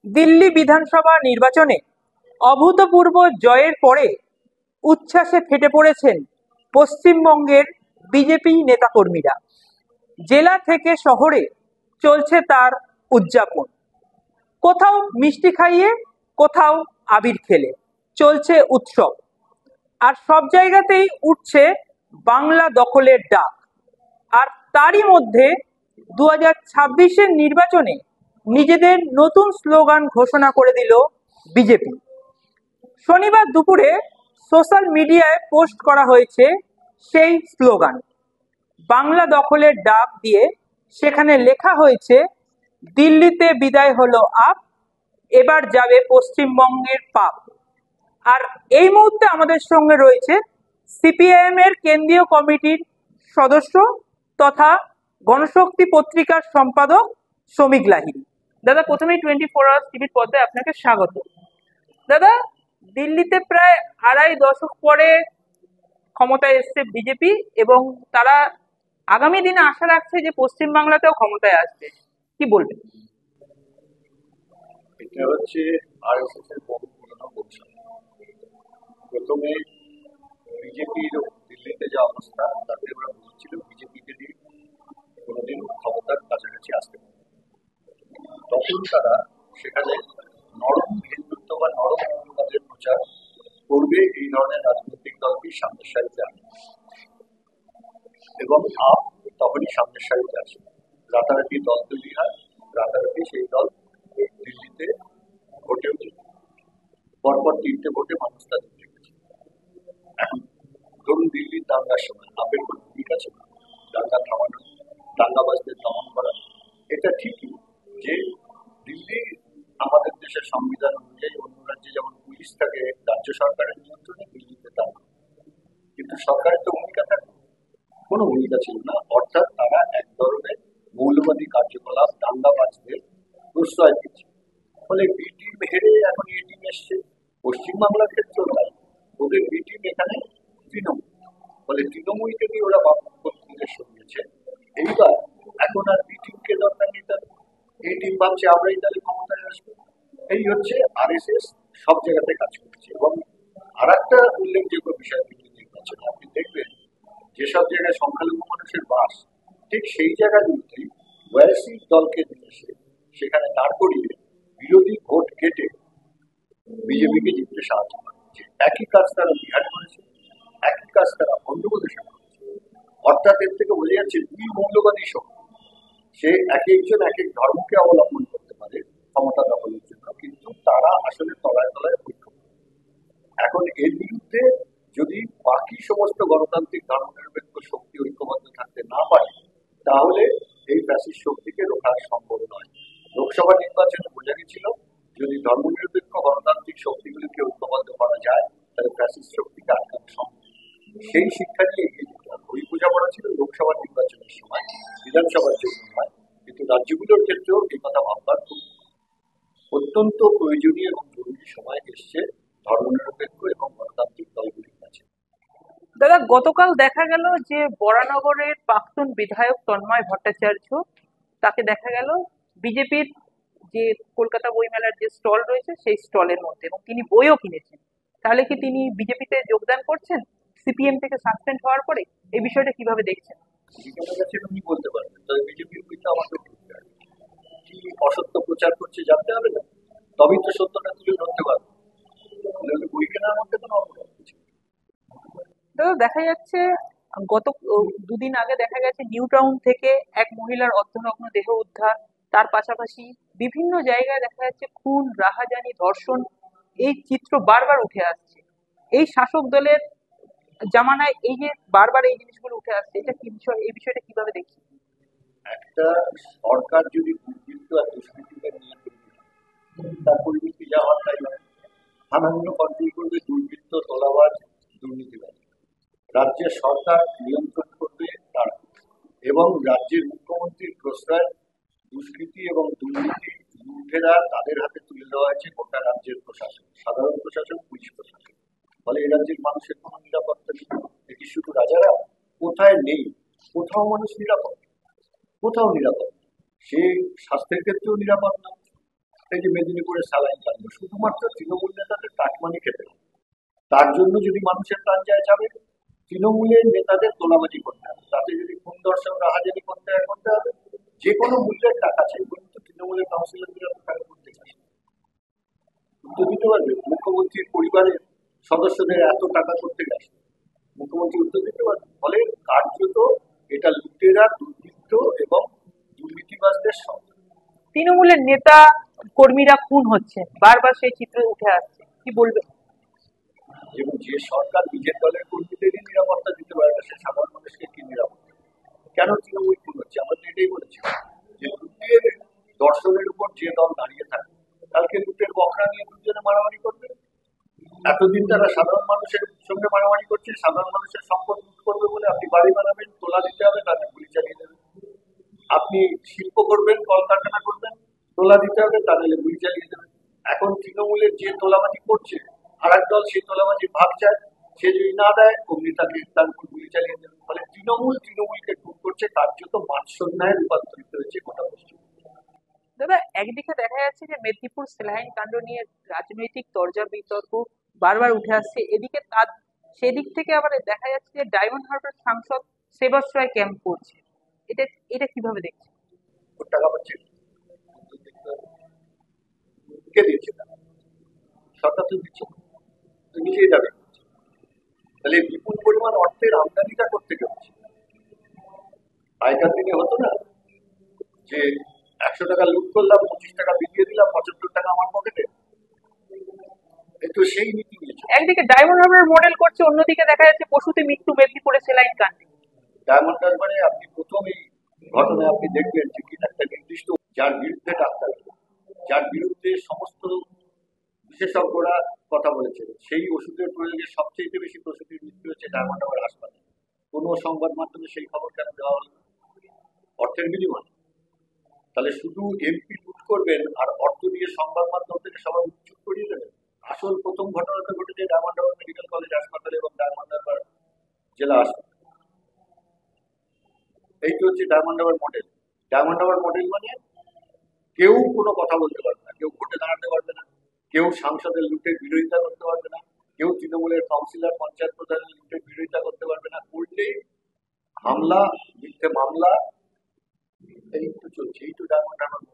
দিল্লি বিধানসভা নির্বাচনে অভূতপূর্ব জয়ের পরে উচ্ছ্বাসে ফেটে পড়েছেন পশ্চিমবঙ্গের বিজেপি নেতাকর্মীরা। জেলা থেকে শহরে চলছে তার উদযাপন। কোথাও মিষ্টি খাইয়ে, কোথাও আবির খেলে চলছে উৎসব। আর সব জায়গাতেই উঠছে বাংলা দখলের ডাক। আর তারই মধ্যে 2026-এর নির্বাচনে নিজেদের নতুন স্লোগান ঘোষণা করে দিল বিজেপি। শনিবার দুপুরে সোশ্যাল মিডিয়ায় পোস্ট করা হয়েছে সেই স্লোগান। বাংলা দখলের ডাক দিয়ে সেখানে লেখা হয়েছে, দিল্লিতে বিদায় হলো আপ, এবার যাবে পশ্চিমবঙ্গের পাপ। আর এই মুহূর্তে আমাদের সঙ্গে রয়েছে সিপিআইএম এর কেন্দ্রীয় কমিটির সদস্য তথা গণশক্তি পত্রিকার সম্পাদক শ্রমিক লাহিড়ী। দাদা, প্রথমেই 24 আওয়ার্স টিভির পর্দায় আপনাকে স্বাগত। দাদা, দিল্লিতে প্রায় আড়াই দশক পরে ক্ষমতায় এসছে বিজেপি এবং তারা আগামী দিনে আশা রাখছে যে পশ্চিমবাংলাতেও ক্ষমতায় আসবে, কি বলবেন? এটা হচ্ছে আরএসএস এর বহু পুরনো কৌশল। প্রথমে বিজেপির দিল্লিতে যে অবস্থা, তাতে ওরা বুঝছিল বিজেপিকে দিয়ে কোনোদিন ক্ষমতার কাছাকাছি আসতে পারে। তখন তারা সেখানে নরম হিন্দুত্ব বা নরম মৌলবাদের প্রচার করবে, এই ধরনের রাজনৈতিক দলকে সামনের সারিতে আনবে এবং আপ তখনই সামনের সারিতে আসে। রাতারাতি দল তৈরি হয়, রাতারাতি সেই দল দিল্লিতে ভোটে উঠে, পরপর 3টে ভোটে মানুষ তাদের দেখেছে। এখন ধরুন দিল্লির দাঙ্গার সময় আপের কোনো ভূমিকা ছিল, দাঙ্গা থামানো, দাঙ্গাবাজদের দমন করা। এটা ঠিকই যে দিল্লি আমাদের দেশের সংবিধান অনুযায়ী অন্য রাজ্যে যেমন পুলিশ থাকে রাজ্য সরকারের নিয়ন্ত্রণে, দিল্লিতে তা না। কিন্তু সরকারের তো ভূমিকা থাকে, কোনো ভূমিকা ছিল না। অর্থাৎ তারা এক ধরনের মৌলবাদী কার্যকলাপ, দাঙ্গাবাজদের প্রশ্রয় দিচ্ছে। ফলে বি টিম হেরে এখন এ টিম এসছে। পশ্চিমবাংলার ক্ষেত্রেও তাই, ওদের বি টিম এখানে তৃণমূল। ফলে তৃণমূলকে দিয়ে ওরা বামপন্থীদের সরিয়েছে। এইবার এখন আর বি টিমকে দরকার নেই তাদের, এই টিম ভাবছে আমরাই তাহলে ক্ষমতায় আসবো। এই হচ্ছে আরএসএস সব জায়গাতে কাজ করছে। এবং আর একটা উল্লেখযোগ্য বিষয় দিল্লি নির্বাচনে আপনি দেখবেন, যেসব জায়গায় সংখ্যালঘু মানুষের বাস, ঠিক সেই জায়গাগুলোতেই ওয়াইসি দলকে নিয়ে এসে সেখানে দাঁড় করিয়ে বিরোধী ভোট কেটে বিজেপিকে জিততে সাহায্য করেছে। একই কাজ তারা বিহার করেছে, একই কাজ তারা অন্ধ্রপ্রদেশে করেছে। অর্থাৎ এর থেকে বোঝা যাচ্ছে দুই মৌলবাদী শক্তি, সে এক একজন এক এক ধর্মকে অবলম্বন করতে পারে ক্ষমতা দখলের জন্য, কিন্তু তারা আসলে তলায় তলায় ঐক্য। এখন এর বিরুদ্ধে যদি বাকি সমস্ত গণতান্ত্রিক ধর্মনিরপেক্ষ শক্তি ঐক্যবদ্ধ থাকতে না পারে, তাহলে এই ফ্যাসিস্ট শক্তিকে রোখা সম্ভব নয়। লোকসভা নির্বাচনে বোঝা গেছিল যদি ধর্মনিরপেক্ষ গণতান্ত্রিক শক্তিগুলিকে ঐক্যবদ্ধ করা যায়, তাহলে ফ্যাসিস্ট শক্তিকে আটকানো সম্ভব। সেই শিক্ষা নিয়ে এগিয়ে যেতে হবে। ওই বোঝাপড়া ছিল লোকসভা নির্বাচনের সময়, বিধানসভার জন্য নয়। কিন্তু রাজ্যগুলোর ক্ষেত্রেও এই কথা ভাববার খুব অত্যন্ত প্রয়োজনীয় এবং জরুরি সময় এসছে ধর্মনিরপেক্ষ এবং গণতান্ত্রিক দলগুলির কাছে। দাদা, গতকাল দেখা গেল যে বরানগরের প্রাক্তন বিধায়ক তন্ময় ভট্টাচার্য, তাকে দেখা গেল বিজেপির যে কলকাতা বইমেলার যে স্টল রয়েছে সেই স্টলের মধ্যে, এবং তিনি বইও কিনেছেন। তাহলে কি তিনি বিজেপিতে যোগদান করছেন সিপিএম থেকে সাসপেন্ড হওয়ার পরে? এই বিষয়টা কিভাবে দেখছেন? যেখানে গেছে উনি বলতে পারবেন, তবে বিজেপির বইটা আমাকে ঢুকতে হবে। কি অসত্য প্রচার করছে জানতে হবে না, তবেই তো সত্যটা তুলে ধরতে পারবে। বই কেনার মধ্যে কোনো অপরাধ কিছু নেই। দাদা, দেখা যাচ্ছে গত দুদিন আগে দেখা গেছে নিউ টাউন থেকে এক মহিলার অর্ধনগ্ন দেহ উদ্ধার। তার পাশাপাশি বিভিন্ন জায়গায় দেখা যাচ্ছে খুন, রাহাজানি, ধর্ষণ, এই চিত্র বারবার উঠে আসছে। এই শাসক দলের জামানায় এই যে বারবার এই জিনিসগুলো উঠে আসছে, এটা কি বিষয়? এই বিষয়টা কিভাবে দেখছেন? একটা সরকার যদি দুর্বৃত্ত আর দুষ্কৃতিকে নিয়ে তৈরি হয়, তার পরিণতি যা হওয়ার তাই হয়। সামান্য কন্ট্রোল করবে দুর্বৃত্ত, তোলাবাজ, দুর্নীতিবাজ। রাজ্যের সরকার নিয়ন্ত্রণ করবে তারা, এবং রাজ্যের মুখ্যমন্ত্রীর প্রশ্রয় দুষ্কৃতি এবং দুর্নীতি লুঠেরা তাদের হাতে তুলে দেওয়া হয়েছে গোটা রাজ্যের প্রশাসন, সাধারণ প্রশাসন, পুলিশ প্রশাসন। ফলে এই রাজ্যের মানুষের কোনো নিরাপত্তা নেই। এটি শুধু রাজারা, কোথায় নেই? কোথাও মানুষ নিরাপদ, কোথাও নিরাপদ। সে স্বাস্থ্যের ক্ষেত্রেও নিরাপদ না, এই যে মেদিনীপুরে স্যালাইন লাগলো শুধুমাত্র তৃণমূল নেতাদের কাটমানি খেতে হবে। তার জন্য যদি মানুষের প্রাণ যায় যাবে, তৃণমূলের নেতাদের তোলাবাজি করতে হবে, তাতে যদি খুন দর্শন রাহাজানি করতে হবে, যে কোনো মূল্যের টাকা চাই, কিন্তু তৃণমূলের কাউন্সিলরদের টাকা করতে চাই উত্তর দিতে পারবে? মুখ্যমন্ত্রীর পরিবারের সদস্যদের এত টাকা করতে গেছে, মুখ্যমন্ত্রী উত্তর দিতে পারবে? ফলে কার্যত এটা লুটেরা, দুর্বৃত্ত এবং দুর্নীতিবাজদের সঙ্গে। তৃণমূলের নেতা কর্মীরা খুন হচ্ছে, বারবার সেই চিত্র উঠে আসছে, কি বলবে? এবং যে সরকার নিজের দলের কর্মীদেরই নিরাপত্তা দিতে পারে না, সে সাধারণ মানুষকে কি নিরাপত্তা? কেন তৃণমূল খুন হচ্ছে? আমরা তো এটাই বলেছি যে লুটের দর্শনের উপর যে দল দাঁড়িয়ে থাকে, কালকে লুটের বকরা নিয়ে দুজনে মারামারি করবে। এতদিন তারা সাধারণ মানুষের সঙ্গে মারামারি করছে, সাধারণ মানুষের সম্পদ লুট করবে বলে আপনি বাড়ি বানাবেন, তোলা দিতে হবে, তাদের গুলি চালিয়ে দেবেন। আপনি শিল্প করবেন, কলকারখানা করবেন, তোলা দিতে হবে, তাহলে গুলি চালিয়ে দেবেন। এখন তৃণমূলের যে তোলাবাজি করছে, আর এক দল সেই তোলাবাজি ভাগ চায়, সে যদি না দেয় অমনি তাকে তার উপর গুলি চালিয়ে দেবে। ফলে তৃণমূলকে খুন করছে, কার্যত মাৎসন্যায় রূপান্তরিত হয়েছে গোটা পশ্চিম। দাদা, একদিকে দেখা যাচ্ছে যে মেদিনীপুর সেলাইন কাণ্ড নিয়ে রাজনৈতিক তরজা বিতর্ক বারবার উঠে আসছে, এদিকে তার সেদিক থেকে আবার দেখা যাচ্ছে যে ডায়মন্ড হারবার সাংসদ সেবাশ্রয় ক্যাম্প করছে, এটা এটা কিভাবে দেখছে? ওর টাকা পাচ্ছে কে দিয়েছে? সরকার তো দিচ্ছে, তো নিজেই দাবি করছে। তাহলে বিপুল পরিমাণ অর্থের আমদানিটা করতে হচ্ছে। আগেকার দিনে হতো না যে 100 টাকা লুট করলাম, 25 টাকা বিলিয়ে দিলাম, 75 টাকা আমার পকেটে। একটু সেই নীতি নিয়েছে। একদিকে ডায়মন্ড হারবার মডেল করছে, অন্যদিকে দেখা যাচ্ছে পশুতে মৃত্যু মেদিনীপুরে সেলাইন কাণ্ডে। ডায়মন্ড হারবারে আপনি প্রথম এই ঘটনায় আপনি দেখবেন যে কিনা একটা নির্দিষ্ট যার বিরুদ্ধে ডাক্তার, যার বিরুদ্ধে সমস্ত বিশেষজ্ঞরা কথা বলেছে, সেই ওষুধের প্রয়োগে সবচেয়ে বেশি প্রসূতির মৃত্যু হচ্ছে ডায়মন্ড হারবার হাসপাতালে। কোনো সংবাদ মাধ্যমে সেই খবর কেন দেওয়া হলো? অর্থের বিনিময়। তাহলে শুধু এমপি লুট করবেন আর অর্থ দিয়ে সংবাদ মাধ্যম থেকে সবাই চুপ করিয়ে দেবেন? আসল প্রথম ঘটনাটা ঘটেছে ডায়মন্ড হারবার মেডিকেল কলেজ হাসপাতালে এবং ডায়মন্ড হারবার জেলা হাসপাতাল। এই তো হচ্ছে diamond Harbour model. Diamond Harbour model মানে কেউ কোনো কথা বলতে পারবে না, কেউ ভোটে দাঁড়াতে পারবে না, কেউ সাংসদের লুটের বিরোধিতা করতে পারবে না, কেউ তৃণমূলের কাউন্সিলর, পঞ্চায়েত প্রধানের লুটের বিরোধিতা করতে পারবে না। করলেই হামলা, মিথ্যে মামলা, এই তো চলছে। এই তো ডায়মন্ড হারবার